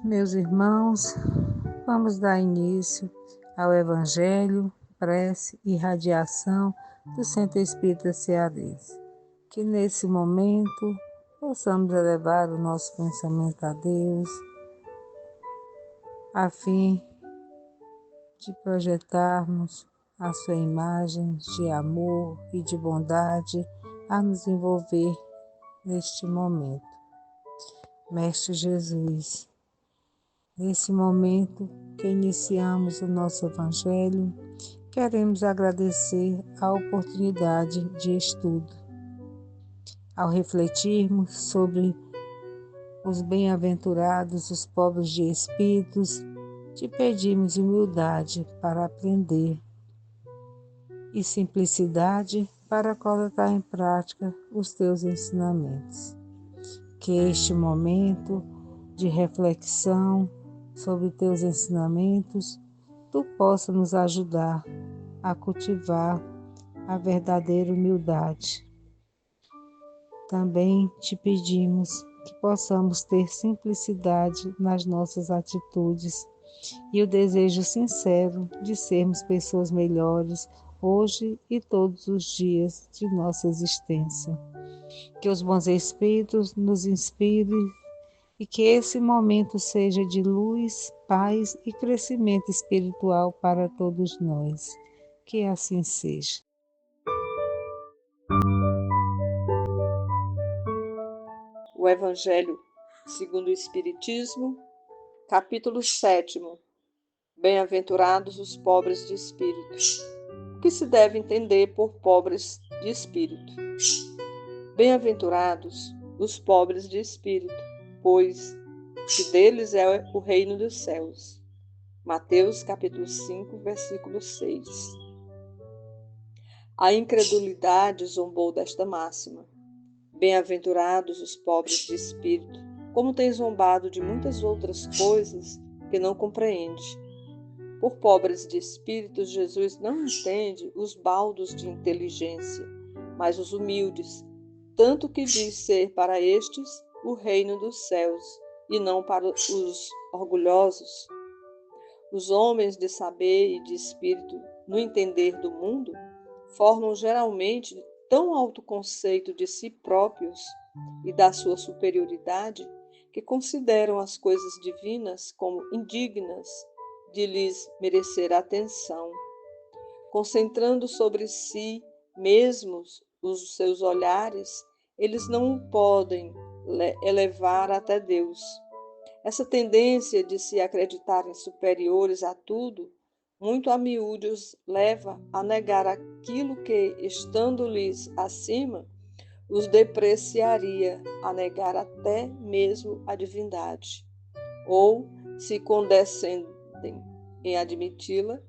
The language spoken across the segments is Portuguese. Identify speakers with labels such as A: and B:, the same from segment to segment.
A: Meus irmãos, vamos dar início ao Evangelho, prece e radiação do Centro Espírita Cearense. Que nesse momento possamos elevar o nosso pensamento a Deus, a fim de projetarmos a sua imagem de amor e de bondade a nos envolver neste momento. Mestre Jesus, nesse momento que iniciamos o nosso Evangelho, queremos agradecer a oportunidade de estudo. Ao refletirmos sobre os bem-aventurados, os pobres de espíritos, te pedimos humildade para aprender e simplicidade para colocar em prática os teus ensinamentos. Que este momento de reflexão sobre teus ensinamentos, tu possa nos ajudar a cultivar a verdadeira humildade. Também te pedimos que possamos ter simplicidade nas nossas atitudes e o desejo sincero de sermos pessoas melhores hoje e todos os dias de nossa existência. Que os bons espíritos nos inspirem e que esse momento seja de luz, paz e crescimento espiritual para todos nós. Que assim seja.
B: O Evangelho segundo o Espiritismo, capítulo 7. Bem-aventurados os pobres de espírito. O que se deve entender por pobres de espírito? Bem-aventurados os pobres de espírito, pois que deles é o reino dos céus. Mateus capítulo 5, versículo 6. A incredulidade zombou desta máxima. Bem-aventurados os pobres de espírito, como tem zombado de muitas outras coisas que não compreende. Por pobres de espírito, Jesus não entende os baldos de inteligência, mas os humildes, tanto que diz ser para estes o reino dos céus, e não para os orgulhosos. Os homens de saber e de espírito, no entender do mundo, formam geralmente tão alto conceito de si próprios e da sua superioridade que consideram as coisas divinas como indignas de lhes merecer atenção, concentrando sobre si mesmos os seus olhares, eles não podem elevar até Deus. Essa tendência de se acreditarem superiores a tudo, muito a miúde os leva a negar aquilo que, estando-lhes acima, os depreciaria, a negar até mesmo a divindade. Ou, se condescendem em admiti-la,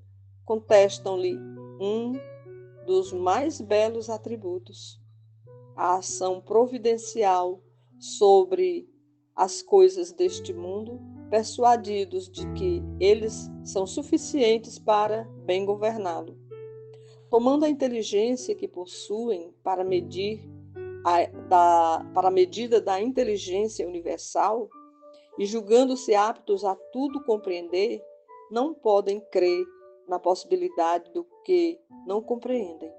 B: contestam-lhe um dos mais belos atributos, a ação providencial sobre as coisas deste mundo, persuadidos de que eles são suficientes para bem governá-lo. Tomando a inteligência que possuem para a medida da inteligência universal e julgando-se aptos a tudo compreender, não podem crer na possibilidade do que não compreendem.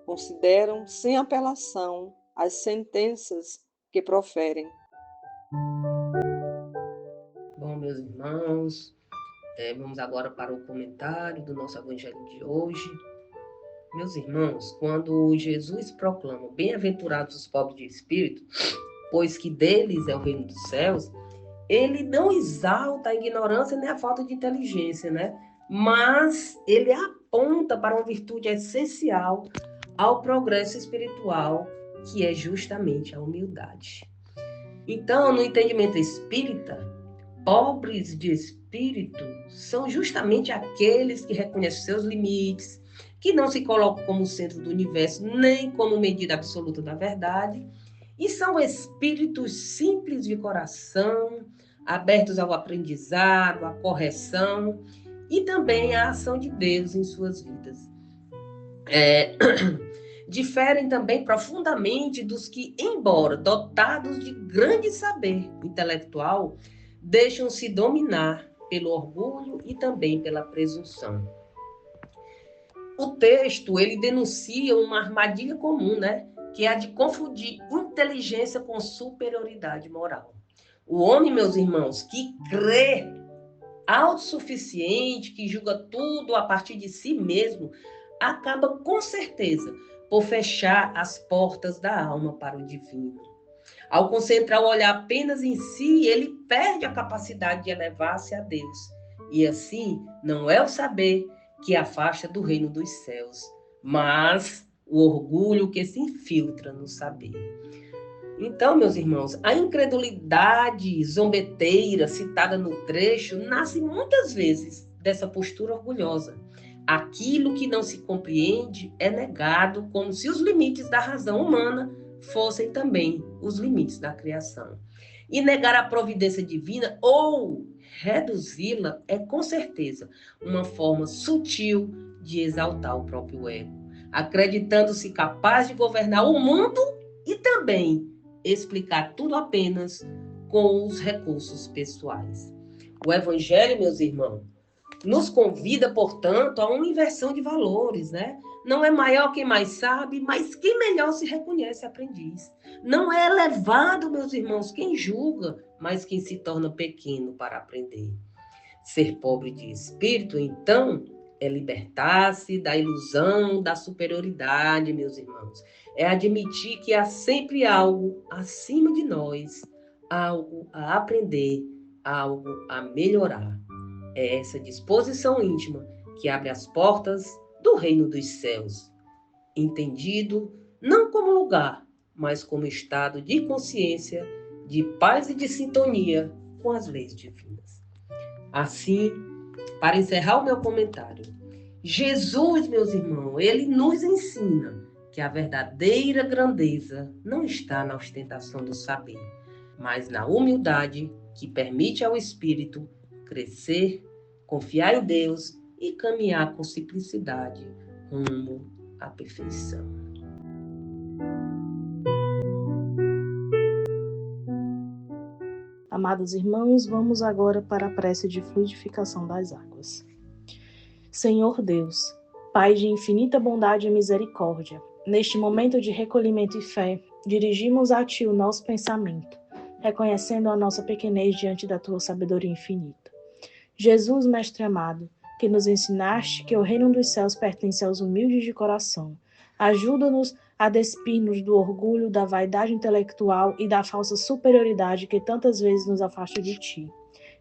B: Consideram sem apelação as sentenças que proferem.
C: Bom, meus irmãos, vamos agora para o comentário do nosso Evangelho de hoje. Meus irmãos, quando Jesus proclama bem-aventurados os pobres de espírito, pois que deles é o reino dos céus, ele não exalta a ignorância nem a falta de inteligência, né? Mas ele aponta para uma virtude essencial ao progresso espiritual, que é justamente a humildade. Então, no entendimento espírita, pobres de espírito são justamente aqueles que reconhecem seus limites, que não se colocam como centro do universo, nem como medida absoluta da verdade, e são espíritos simples de coração, abertos ao aprendizado, à correção e também à ação de Deus em suas vidas. Diferem também profundamente dos que, embora dotados de grande saber intelectual, deixam-se dominar pelo orgulho e também pela presunção. O texto, ele denuncia uma armadilha comum, né? Que é a de confundir inteligência com superioridade moral. O homem, meus irmãos, que crê autossuficiente, que julga tudo a partir de si mesmo, acaba com certeza por fechar as portas da alma para o divino. Ao concentrar o olhar apenas em si, ele perde a capacidade de elevar-se a Deus. E assim, não é o saber que afasta do reino dos céus, mas o orgulho que se infiltra no saber. Então, meus irmãos, a incredulidade zombeteira citada no trecho nasce muitas vezes dessa postura orgulhosa. Aquilo que não se compreende é negado como se os limites da razão humana fossem também os limites da criação. E negar a providência divina ou reduzi-la é, com certeza, uma forma sutil de exaltar o próprio ego, acreditando-se capaz de governar o mundo e também explicar tudo apenas com os recursos pessoais. O Evangelho, meus irmãos, nos convida, portanto, a uma inversão de valores, né? Não é maior quem mais sabe, mas quem melhor se reconhece aprendiz. Não é elevado, meus irmãos, quem julga, mas quem se torna pequeno para aprender. Ser pobre de espírito, então, é libertar-se da ilusão da superioridade, meus irmãos. É admitir que há sempre algo acima de nós, algo a aprender, algo a melhorar. É essa disposição íntima que abre as portas do reino dos céus, entendido não como lugar, mas como estado de consciência, de paz e de sintonia com as leis divinas. Assim, para encerrar o meu comentário, Jesus, meus irmãos, ele nos ensina que a verdadeira grandeza não está na ostentação do saber, mas na humildade que permite ao espírito crescer, confiar em Deus e caminhar com simplicidade rumo à perfeição.
D: Amados irmãos, vamos agora para a prece de fluidificação das águas. Senhor Deus, Pai de infinita bondade e misericórdia, neste momento de recolhimento e fé, dirigimos a Ti o nosso pensamento, reconhecendo a nossa pequenez diante da Tua sabedoria infinita. Jesus, Mestre amado, que nos ensinaste que o reino dos céus pertence aos humildes de coração, ajuda-nos a despir-nos do orgulho, da vaidade intelectual e da falsa superioridade que tantas vezes nos afasta de Ti.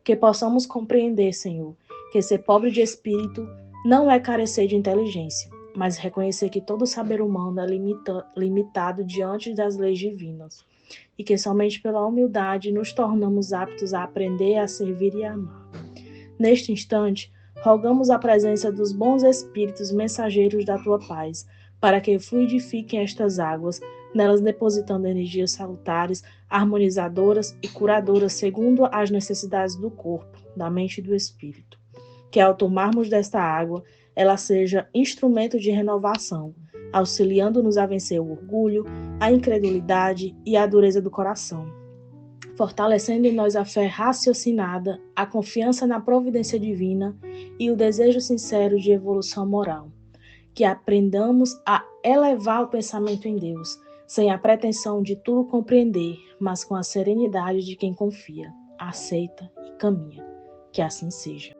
D: Que possamos compreender, Senhor, que ser pobre de espírito não é carecer de inteligência, mas reconhecer que todo saber humano é limitado diante das leis divinas, e que somente pela humildade nos tornamos aptos a aprender, a servir e a amar. Neste instante, rogamos a presença dos bons espíritos mensageiros da Tua paz, para que fluidifiquem estas águas, nelas depositando energias salutares, harmonizadoras e curadoras segundo as necessidades do corpo, da mente e do espírito. Que ao tomarmos desta água, ela seja instrumento de renovação, auxiliando-nos a vencer o orgulho, a incredulidade e a dureza do coração, fortalecendo em nós a fé raciocinada, a confiança na providência divina e o desejo sincero de evolução moral. Que aprendamos a elevar o pensamento em Deus, sem a pretensão de tudo compreender, mas com a serenidade de quem confia, aceita e caminha. Que assim seja.